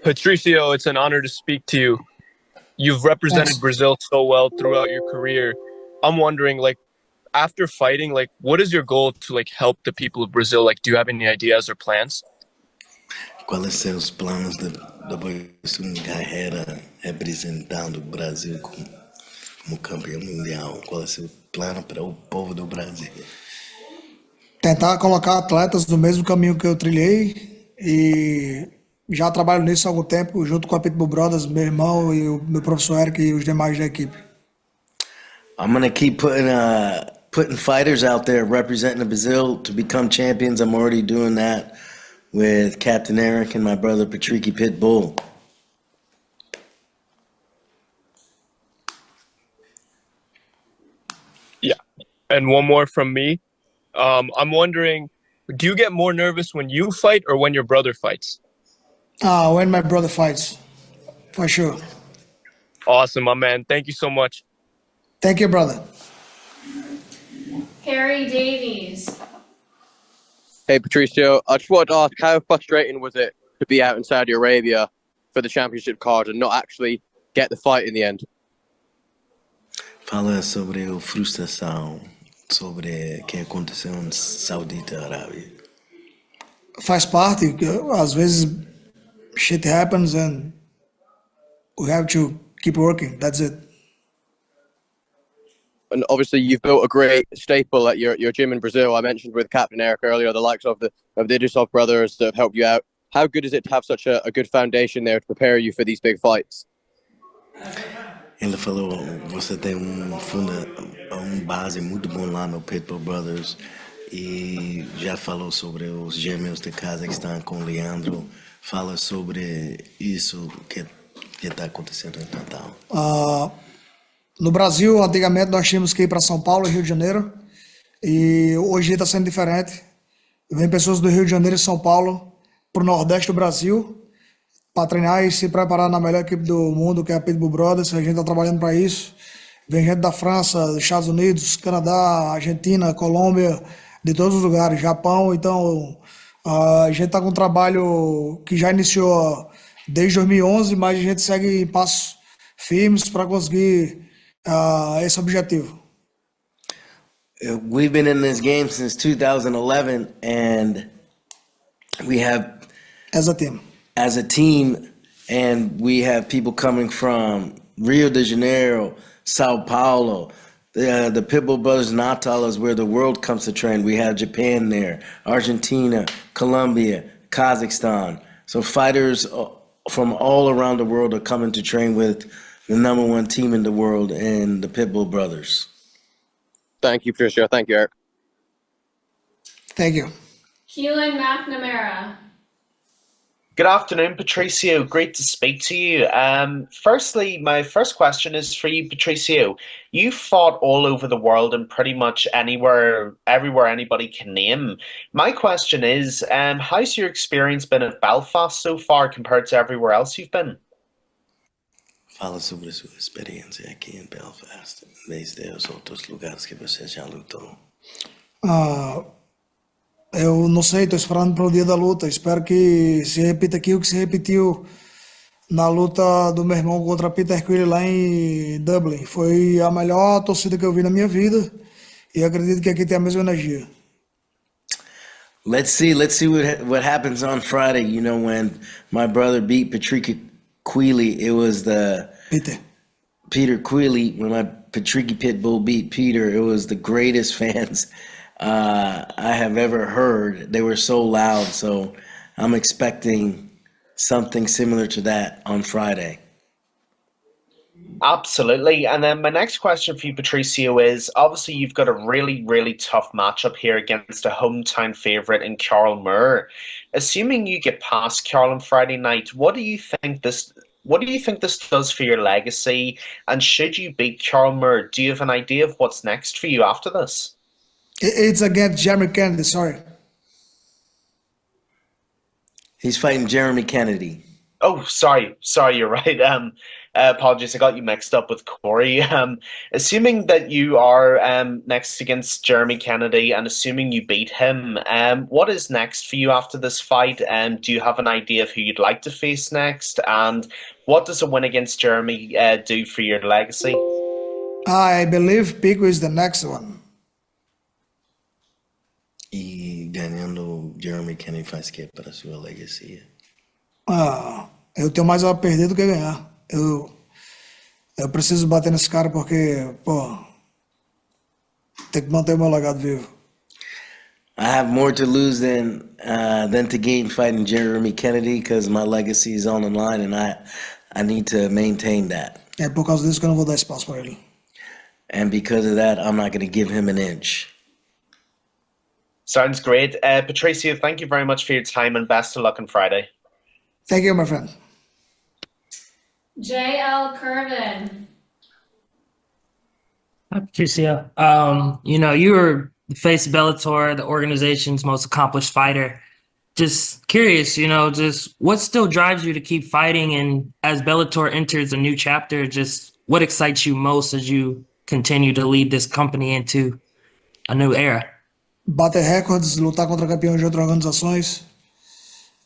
Patricio, it's an honor to speak to you. You've represented Thanks. Brazil so well throughout your career. I'm wondering, after fighting, what is your goal to, help the people of Brazil? Do you have any ideas or plans? Quais são os planos depois de uma carreira representando o Brasil como campeão mundial? Qual é o seu plano para o povo do Brasil? Tentar colocar atletas no mesmo caminho que eu trilhei e já trabalho nisso há algum tempo, junto com a Pitbull Brothers, meu irmão e o meu professor Eric e os demais da equipe. I'm gonna keep putting fighters out there representing Brazil to become champions. I'm already doing that with Captain Eric and my brother Patricio Pitbull. Yeah. And one more from me. I'm wondering, do you get more nervous when you fight or when your brother fights? When my brother fights, for sure. Awesome, my man. Thank you so much. Thank you, brother. Harry Davies. Hey, Patricio, I just wanted to ask, how frustrating was it to be out in Saudi Arabia for the championship card and not actually get the fight in the end? Fala sobre a frustração, sobre o que aconteceu em Saudita Arábia. Faz parte, às vezes shit happens and we have to keep working. That's it. And obviously, you've built a great staple at your gym in Brazil. I mentioned with Captain Eric earlier, the likes of the Idrisov brothers that have helped you out. How good is it to have such a good foundation there to prepare you for these big fights? Ele falou, você tem base muito bom lá no Pitbull Brothers e já falou sobre os gêmeos de Cazaquistão com o Leandro. Fala sobre isso que está acontecendo em Natal. No Brasil, antigamente nós tínhamos que ir para São Paulo e Rio de Janeiro, e hoje está sendo diferente. Vem pessoas do Rio de Janeiro e São Paulo para o Nordeste do Brasil para treinar e se preparar na melhor equipe do mundo, que é a Pitbull Brothers. A gente está trabalhando para isso. Vem gente da França, dos Estados Unidos, Canadá, Argentina, Colômbia, de todos os lugares, Japão. Então, a gente está com um trabalho que já iniciou desde 2011, mas a gente segue em passos firmes para conseguir esse objetivo. We've been in this game since 2011 and we have As a team. And we have people coming from Rio de Janeiro, Sao Paulo, the Pitbull Brothers Natal is where the world comes to train. We have Japan there, Argentina, Colombia, Kazakhstan. So fighters from all around the world are coming to train with the number one team in the world and the Pitbull Brothers. Thank you, Patricio. Thank you, Eric. Thank you. Keelan McNamara. Good afternoon, Patricio. Great to speak to you. Firstly, my first question is for you, Patricio. You fought all over the world and pretty much everywhere anybody can name. My question is, how's your experience been at Belfast so far compared to everywhere else you've been? Fala sobre a sua experiência aqui em Belfast, desde os outros lugares que você já lutou. Eu não sei, estou esperando para o dia da luta. Espero que se repita aqui o que se repetiu na luta do meu irmão contra Peter Quille lá em Dublin. Foi a melhor torcida que eu vi na minha vida e acredito que aqui tem a mesma energia. Let's see what happens on Friday. You know, when my brother beat Patricio Quille, it was Peter Quille. When my Patricio Pitbull beat Peter, it was the greatest fans I have ever heard. They were so loud, so I'm expecting something similar to that on Friday. Absolutely. And then my next question for you, Patricio, is obviously you've got a really, really tough matchup here against a hometown favourite in Carl Moore. Assuming you get past Carl on Friday night, what do you think this does for your legacy? And should you beat Carl Moore, do you have an idea of what's next for you after this? It's against Jeremy Kennedy, sorry. He's fighting Jeremy Kennedy. Oh, sorry, you're right. Apologies, I got you mixed up with Corey. Assuming that you are next against Jeremy Kennedy and assuming you beat him, what is next for you after this fight? Do you have an idea of who you'd like to face next? And what does a win against Jeremy do for your legacy? I believe Pico is the next one. E ganhando Jeremy Kennedy faz que para sua legacy? Eu tenho mais a perder do que ganhar. Eu preciso bater nesse cara porque, pô, tem que manter o meu legado vivo. I have more to lose than to gain fighting Jeremy Kennedy because my legacy is on the line and I need to maintain that. É por causa disso que eu não vou dar espaço para ele. And because of that, I'm not going to give him an inch. Sounds great. Patricio, thank you very much for your time and best of luck on Friday. Thank you, my friend. J.L. Curvin. Hi, Patricio. You were the face of Bellator, the organization's most accomplished fighter. Just curious, just what still drives you to keep fighting? And as Bellator enters a new chapter, just what excites you most as you continue to lead this company into a new era? Bater recordes, lutar contra campeões de outras organizações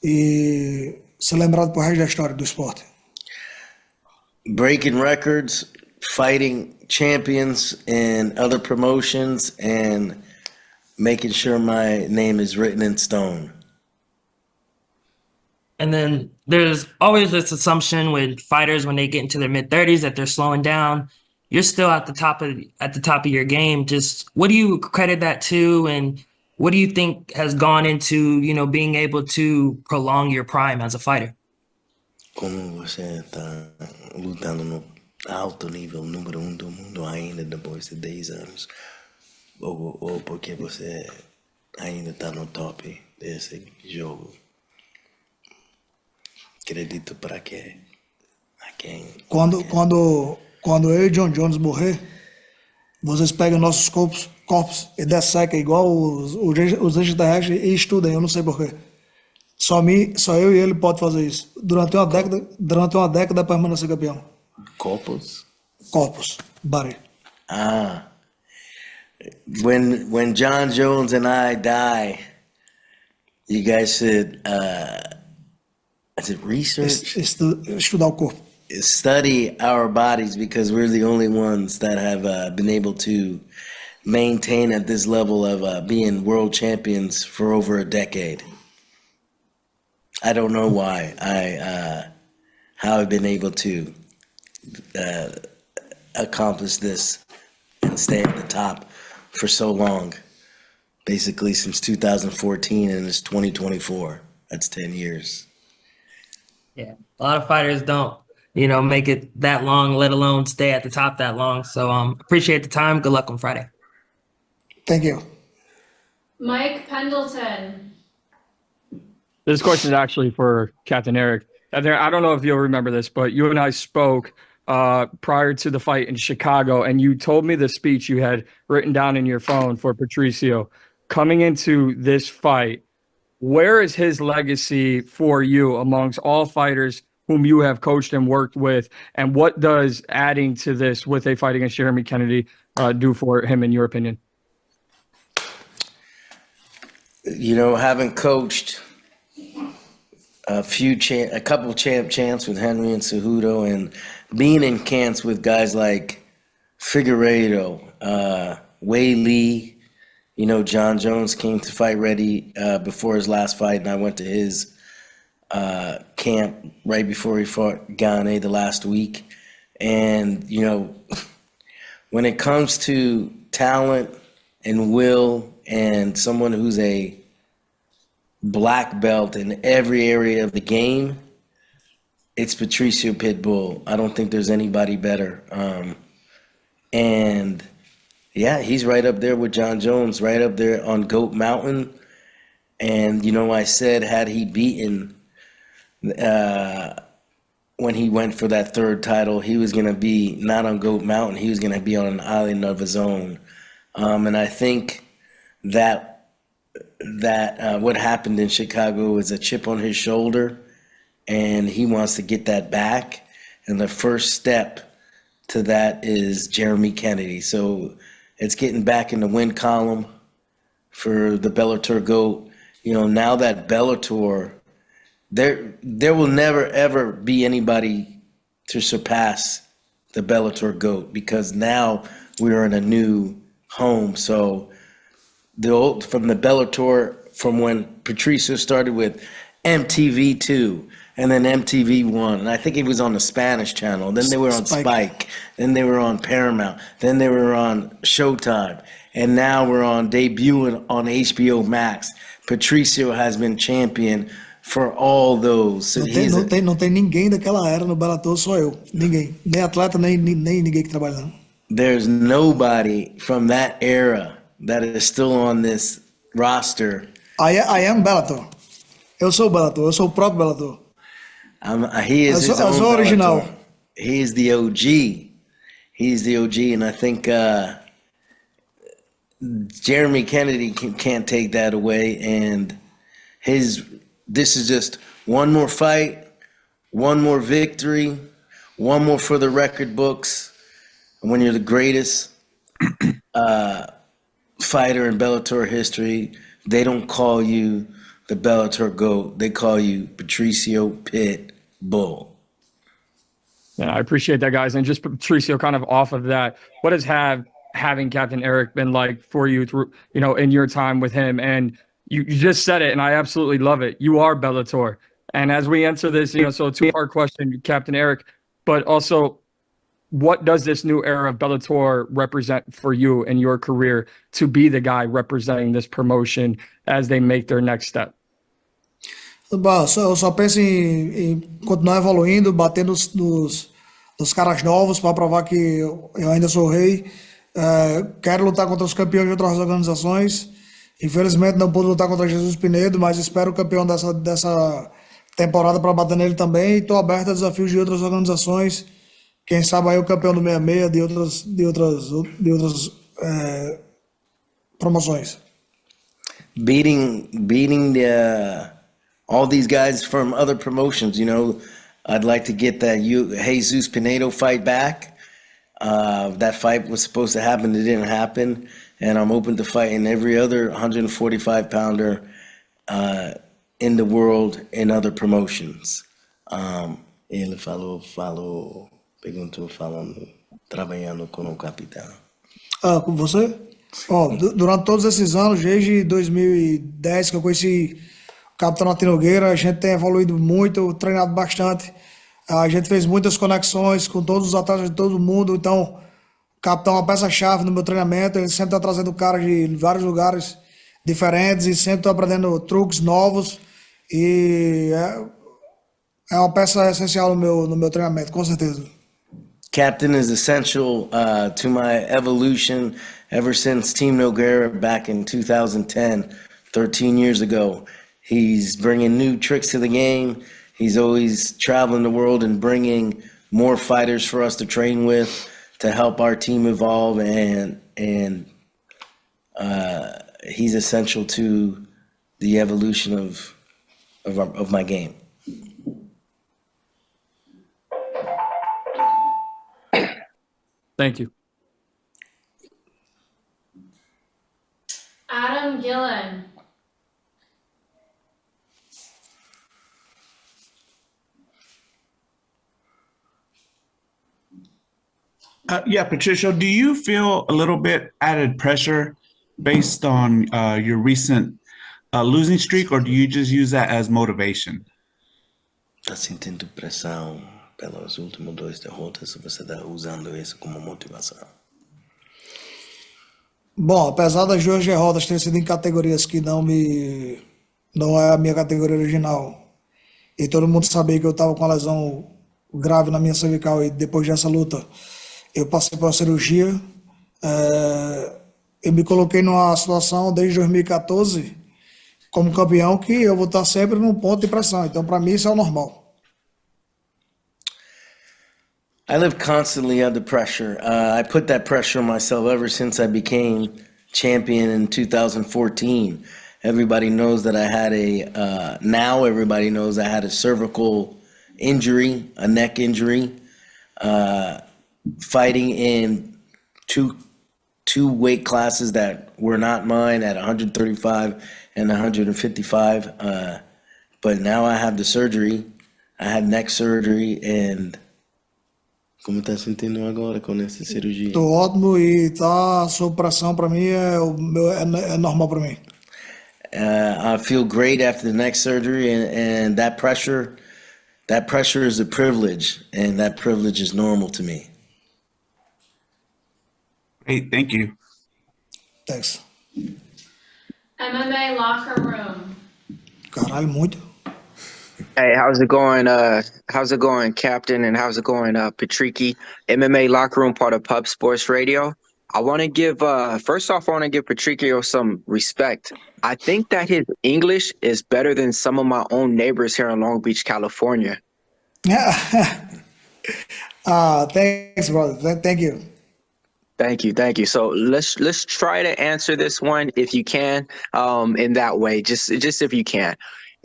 e ser lembrado por resto da história do esporte. Breaking records, fighting champions in other promotions, and making sure my name is written in stone. And then there's always this assumption with fighters when they get into their mid-30s that they're slowing down. You're still at the top of your game. Just what do you credit that to, and what do you think has gone into being able to prolong your prime as a fighter? Como você está lutando no alto nível, número 1 do mundo ainda depois de 10 anos? Ou porque você ainda está no top desse jogo? Acredito para quê? A quem? Quando eu e John Jones morrer, vocês pegam nossos corpos e dessecam igual os extraterrestres e estudam, eu não sei porquê. Só eu e ele pode fazer isso. Durante uma década permanecer campeão. Corpos? Corpos, body. When John Jones and I die, you guys should is it research? Estudar o corpo. Study our bodies because we're the only ones that have been able to maintain at this level of being world champions for over a decade. I don't know why how I've been able to accomplish this and stay at the top for so long, basically since 2014, and it's 2024. That's 10 years. Yeah, a lot of fighters don't, make it that long, let alone stay at the top that long. So appreciate the time. Good luck on Friday. Thank you. Mike Pendleton. This question is actually for Captain Eric. I don't know if you'll remember this, but you and I spoke prior to the fight in Chicago, and you told me the speech you had written down in your phone for Patricio. Coming into this fight, where is his legacy for you amongst all fighters whom you have coached and worked with, and what does adding to this with a fight against Jeremy Kennedy do for him, in your opinion? Having coached a couple champs with Henry and Cejudo, and being in camps with guys like Figueiredo, Wei Lee, John Jones came to Fight Ready before his last fight, and I went to his camp right before he fought Gane the last week. And, when it comes to talent and will and someone who's a black belt in every area of the game, it's Patricio Pitbull. I don't think there's anybody better. And yeah, he's right up there with John Jones, right up there on Goat Mountain. And, I said, had he beaten when he went for that third title, he was going to be not on Goat Mountain. He was going to be on an island of his own. And I think that what happened in Chicago is a chip on his shoulder, and he wants to get that back. and the first step to that is Jeremy Kennedy. So it's getting back in the win column for the Bellator GOAT. Now that Bellator, there will never ever be anybody to surpass the Bellator GOAT, because now we're in a new home. So from the Bellator, from when Patricio started with MTV2 and then MTV1, and I think he was on the Spanish channel. Then they were on Spike. Then they were on Paramount. Then they were on Showtime. And now we're debuting on HBO Max. Patricio has been champion for all those. So não tem ninguém daquela era no Bellator, só eu. Ninguém. Nem atleta, nem ninguém que trabalha lá. There's nobody from that era that is still on this roster. I am Bellator. Eu sou o Bellator. Eu sou o próprio Bellator. He is his own Bellator. Original. He is the OG. He's the OG, and I think Jeremy Kennedy can't take that away. And this is just one more fight, one more victory, one more for the record books. And when you're the greatest fighter in Bellator history, they don't call you the Bellator GOAT. They call you Patricio Pitbull. Yeah, I appreciate that, guys. And just Patricio, kind of off of that, what has having Captain Eric been like for you through, in your time with him? And you just said it, and I absolutely love it. You are Bellator. And as we answer this, so a two-part question, Captain Eric, but also, what does this new era of Bellator represent for you in your career to be the guy representing this promotion as they make their next step? Bom, eu só penso em continuar evoluindo, batendo nos caras novos para provar que eu ainda sou o rei. Quero lutar contra os campeões de outras organizações. Infelizmente não pude lutar contra Jesus Pinedo, mas espero o campeão dessa temporada para bater nele também. Estou aberto a desafios de outras organizações. Quem sabe aí o campeão do 66 de outras promoções. Beating all these guys from other promotions, I'd like to get that Jesus Pinedo fight back. That fight was supposed to happen, it didn't happen, and I'm open to fighting every other 145-pounder in the world in other promotions. Ele perguntou falando, trabalhando com o capitão. Com você? Durante todos esses anos, desde 2010 que eu conheci o Capitão Nath Nogueira, a gente tem evoluído muito, treinado bastante. A gente fez muitas conexões com todos os atletas de todo mundo. Então, o Capitão é uma peça-chave no meu treinamento. Ele sempre está trazendo caras de vários lugares diferentes e sempre está aprendendo truques novos. E é uma peça essencial no meu treinamento, com certeza. Captain is essential to my evolution ever since Team Nogueira back in 2010, 13 years ago. He's bringing new tricks to the game. He's always traveling the world and bringing more fighters for us to train with to help our team evolve, and he's essential to the evolution of my game. Thank you. Adam Gillen. Yeah, Patricio, do you feel a little bit added pressure based on your recent losing streak, or do you just use that as motivation? Tá sentindo pressão pelos últimos 2 derrotas, você está usando isso como motivação? Bom, apesar das 2 derrotas terem sido em categorias que não é a minha categoria original, e todo mundo sabia que eu estava com uma lesão grave na minha cervical, e depois dessa luta eu passei por uma cirurgia, eu me coloquei numa situação desde 2014 como campeão que eu vou estar sempre num ponto de pressão. Então, para mim, isso é o normal. I live constantly under pressure. I put that pressure on myself ever since I became champion in 2014. Everybody knows that I had now everybody knows I had a cervical injury, a neck injury. fighting in two weight classes that were not mine at 135 and 155. But now I have the surgery. I had neck surgery and como tá sentindo agora com essa cirurgia? Tô ótimo e tá sob pressão para mim é normal para mim. I feel great after the neck surgery, and that pressure is a privilege, and that privilege is normal to me. Great, thank you. Thanks. MMA locker room. Caralho, muito. Hey, how's it going? How's it going, Captain? And how's it going, Patricky? MMA Locker Room, part of Pub Sports Radio. I want to give, first off, I want to give Patricio some respect. I think that his English is better than some of my own neighbors here in Long Beach, California. Thanks, brother. Thank you. Thank you. So let's try to answer this one if you can, in that way, just if you can.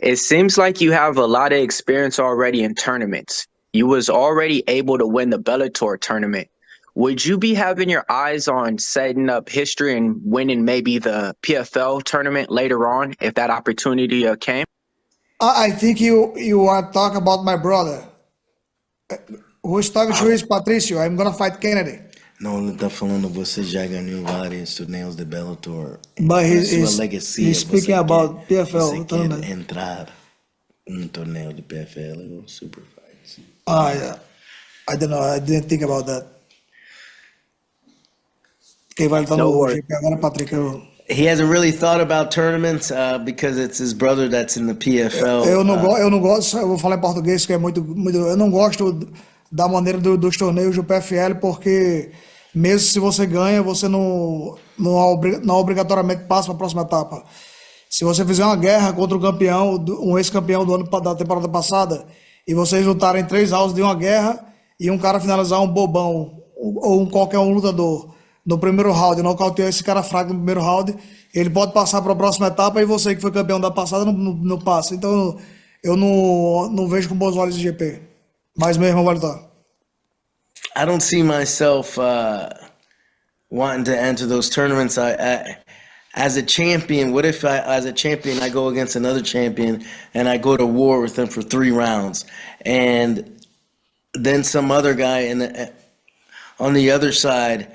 It seems like you have a lot of experience already in tournaments. You was already able to win the Bellator tournament. Would you be having your eyes on setting up history and winning maybe the PFL tournament later on if that opportunity came? I think you want to talk about my brother. Who's talking to you is Patricio. I'm gonna fight Kennedy. Não, ele tá falando você já ganhou vários torneios de Bellator. But he's speaking about PFL você tournament. quer entrar torneio de PFL ou Super Fights. Yeah. I don't know. I didn't think about that. Quem vai lutar no GP agora, Patrick? He hasn't really thought about tournaments because it's his brother that's in the PFL. Eu não gosto, eu vou falar em português que é muito, eu não gosto da maneira dos torneios do PFL porque mesmo se você ganha, você não obrigatoriamente passa para a próxima etapa. Se você fizer uma guerra contra um campeão, um ex-campeão da temporada passada, e vocês lutarem 3 rounds de uma guerra e um cara finalizar um bobão ou qualquer lutador no primeiro round, nocauteou esse cara fraco no primeiro round, ele pode passar para a próxima etapa e você que foi campeão da passada não passa. Então eu não vejo com bons olhos o GP. Mas mesmo vai lutar. I don't see myself wanting to enter those tournaments. As a champion, what if as a champion I go against another champion and I go to war with them for 3 rounds, and then some other guy on the other side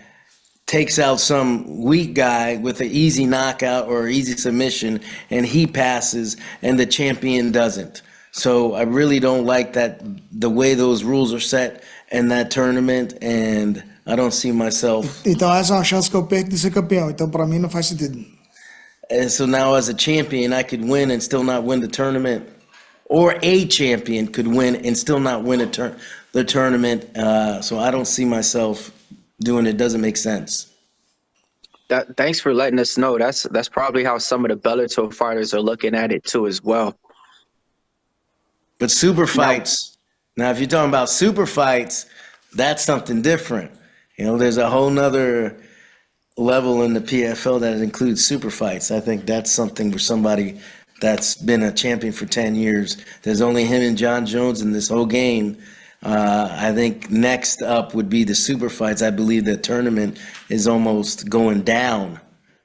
takes out some weak guy with an easy knockout or easy submission, and he passes and the champion doesn't. So I really don't like that, the way those rules are set in that tournament, and I don't see myself. Então essa é uma chance que eu perco de ser campeão. Então para mim não faz sentido. And so now as a champion, I could win and still not win the tournament, or a champion could win and still not win the tournament. So I don't see myself doing it. Doesn't make sense. Thanks for letting us know. That's probably how some of the Bellator fighters are looking at it too as well. But super fights, now if you're talking about super fights, that's something different. You know, there's a whole nother level in the PFL that includes super fights. I think that's something for somebody that's been a champion for 10 years. There's only him and John Jones in this whole game. I think next up would be the super fights. I believe the tournament is almost going down,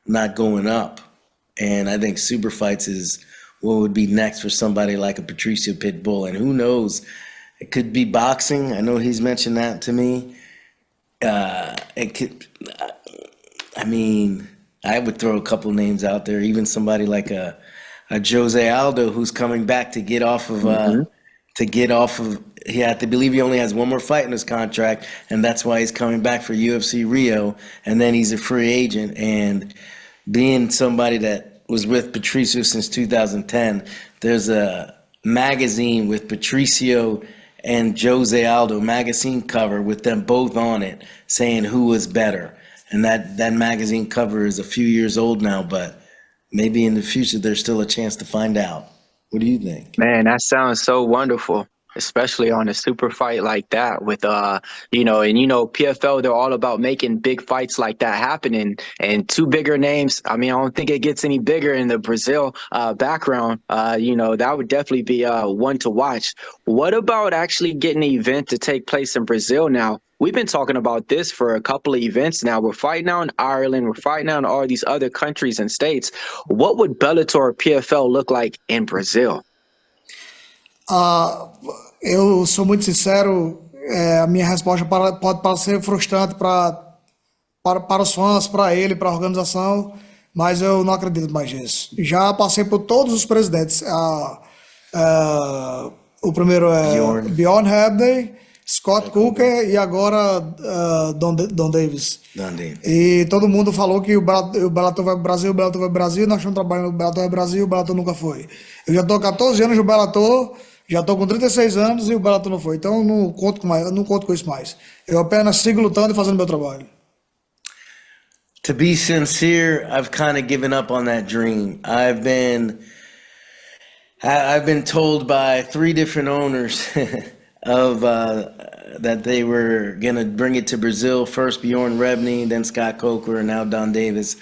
not going up. And I think super fights is what would be next for somebody like a Patricio Pitbull. And who knows, it could be boxing. I know he's mentioned that to me. It could, I mean, I would throw a couple names out there, even somebody like a Jose Aldo who's coming back to get off of, he had to believe he only has one more fight in his contract, and that's why he's coming back for UFC Rio, and then he's a free agent. And being somebody that was with Patricio since 2010, there's a magazine with Patricio and Jose Aldo magazine cover with them both on it saying who was better. And that magazine cover is a few years old now, but maybe in the future there's still a chance to find out. What do you think? Man, that sounds so wonderful. especially on a super fight like that with PFL, they're all about making big fights like that happen, and two bigger names. I mean, I don't think it gets any bigger in the Brazil background. That would definitely be one to watch. What about actually getting an event to take place in Brazil now? We've been talking about this for a couple of events now. We're fighting out in Ireland. We're fighting out in all these other countries and states. What would Bellator or PFL look like in Brazil? Eu sou muito sincero, a minha resposta pode parecer frustrante para os fãs, para ele, para a organização, mas eu não acredito mais nisso. Já passei por todos os presidentes. O primeiro é Bjorn Hebney, Scott Cooker e agora Don Davis. E todo mundo falou que o Bellator vai pro Brasil, o Bellator vai pro Brasil, nós estamos trabalhando no Bellator vai pro Brasil, o Bellator nunca foi. Eu já estou há 14 anos no Bellator, já estou com 36 anos e o Bellator não foi. Então eu não conto com isso mais. Eu apenas sigo lutando e fazendo meu trabalho. To be sincere, I've kind of given up on that dream. I've been told by 3 different owners of that they were gonna bring it to Brazil. First Bjorn Rebney, then Scott Coker, and now Don Davis,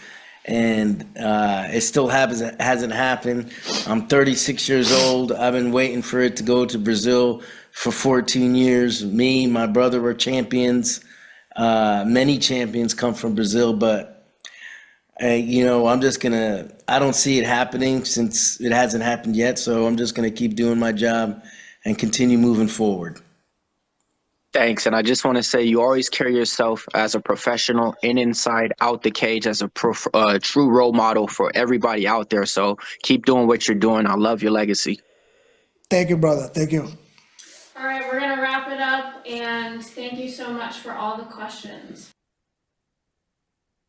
and it still hasn't happened. I'm 36 years old. I've been waiting for it to go to Brazil for 14 years. Me, my brother were champions. Many champions come from Brazil, but I'm just gonna. I don't see it happening since it hasn't happened yet. So I'm just gonna keep doing my job and continue moving forward. Thanks. And I just want to say you always carry yourself as a professional inside, out the cage, as a true role model for everybody out there. So keep doing what you're doing. I love your legacy. Thank you, brother. Thank you. All right, we're going to wrap it up, and thank you so much for all the questions.